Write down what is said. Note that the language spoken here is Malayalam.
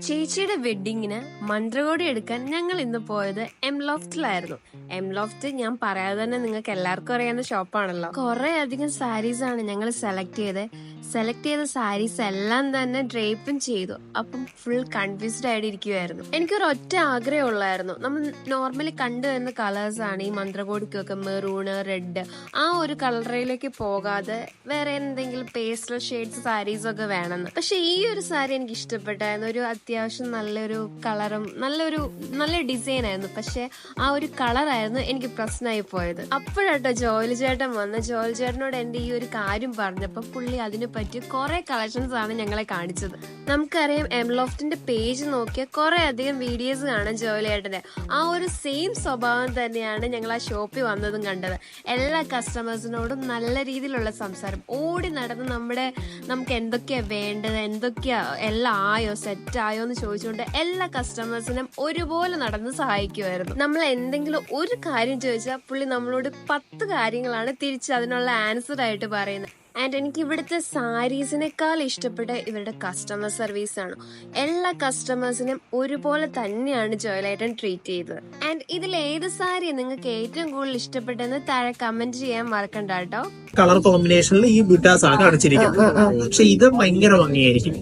ചേച്ചിയുടെ വെഡിങ്ങിന് മന്ത്രകോടി എടുക്കാൻ ഞങ്ങൾ ഇന്ന് പോയത് എംലോഫ്റ്റിലായിരുന്നു. എംലോഫ്റ്റ് ഞാൻ പറയാതെ തന്നെ നിങ്ങൾക്ക് എല്ലാവർക്കും അറിയാവുന്ന ഷോപ്പാണല്ലോ. കുറെ അധികം സാരീസ് ആണ് ഞങ്ങൾ സെലക്ട് ചെയ്ത സാരീസ് എല്ലാം തന്നെ ഡ്രേപ്പും ചെയ്തു. അപ്പം ഫുൾ കൺഫ്യൂസ്ഡ് ആയിട്ട് ഇരിക്കുവായിരുന്നു. എനിക്കൊരു ഒറ്റ ആഗ്രഹമുള്ളായിരുന്നു, നമ്മൾ നോർമലി കണ്ടുവരുന്ന കളേഴ്സ് ആണ് ഈ മന്ത്രകോടിക്കൊക്കെ മെറൂണ്, റെഡ്, ആ ഒരു കളറിലേക്ക് പോകാതെ വേറെ എന്തെങ്കിലും പേസ്റ്റൽ ഷെയ്ഡ്സ് സാരീസ് ഒക്കെ വേണമെന്ന്. പക്ഷെ ഈ ഒരു സാരി എനിക്ക് ഇഷ്ടപ്പെട്ടായിരുന്നു. ഒരു അത്യാവശ്യം നല്ലൊരു കളറും നല്ല ഡിസൈൻ ആയിരുന്നു. പക്ഷെ ആ ഒരു കളറായിരുന്നു എനിക്ക് പ്രശ്നമായി പോയത്. അപ്പോഴാട്ടോ ജോലി ചേട്ടൻ വന്ന് ജോലി ചേട്ടനോട് എന്റെ ഈ ഒരു കാര്യം പറഞ്ഞപ്പോ പുള്ളി അതിനെ പറ്റി കുറെ കളക്ഷൻസ് ആണ് ഞങ്ങളെ കാണിച്ചത്. നമുക്കറിയാം എംലോഫ്റ്റിന്റെ പേജ് നോക്കിയാൽ കുറെ അധികം വീഡിയോസ് കാണാം ജോലി ചേട്ടന്റെ. ആ ഒരു സെയിം സ്വഭാവം തന്നെയാണ് ഞങ്ങൾ ആ ഷോപ്പിൽ വന്നതും കണ്ടത്. എല്ലാ കസ്റ്റമേഴ്സിനോടും നല്ല രീതിയിലുള്ള സംസാരം, ഓടി നടന്ന് നമുക്ക് എന്തൊക്കെയാ വേണ്ടത്, എന്തൊക്കെയാ എല്ലാം ആയോ, സെറ്റ് ആയോ എന്ന് ചോദിച്ചുകൊണ്ട് എല്ലാ കസ്റ്റമേഴ്സിനും ഒരുപോലെ നടന്ന് സഹായിക്കുമായിരുന്നു. നമ്മൾ എന്തെങ്കിലും ഒരു കാര്യം ചോദിച്ചാൽ പുള്ളി നമ്മളോട് 10 കാര്യങ്ങളാണ് തിരിച്ച് അതിനുള്ള ആൻസർ ആയിട്ട് പറയുന്നത്. ആൻഡ് എനിക്ക് ഇവിടുത്തെ സാരീസിനേക്കാൾ ഇഷ്ടപ്പെട്ട ഇവരുടെ കസ്റ്റമർ സർവീസ് ആണ്. എല്ലാ കസ്റ്റമേഴ്സിനും ഒരുപോലെ തന്നെയാണ് ജോയലേട്ടൻ ട്രീറ്റ് ചെയ്തത്. ആൻഡ് ഇതിൽ ഏത് സാരി നിങ്ങൾക്ക് ഏറ്റവും കൂടുതൽ ഇഷ്ടപ്പെട്ടെന്ന് താഴെ കമന്റ് ചെയ്യാൻ മറക്കണ്ട കേട്ടോ. കളർ കോമ്പിനേഷനിൽ ഈ ബുട്ടാസ് ആണ് കാണിച്ചിരിക്കുന്നത്. പക്ഷെ ഇത് ഭയങ്കര ഭംഗിയായിരിക്കും.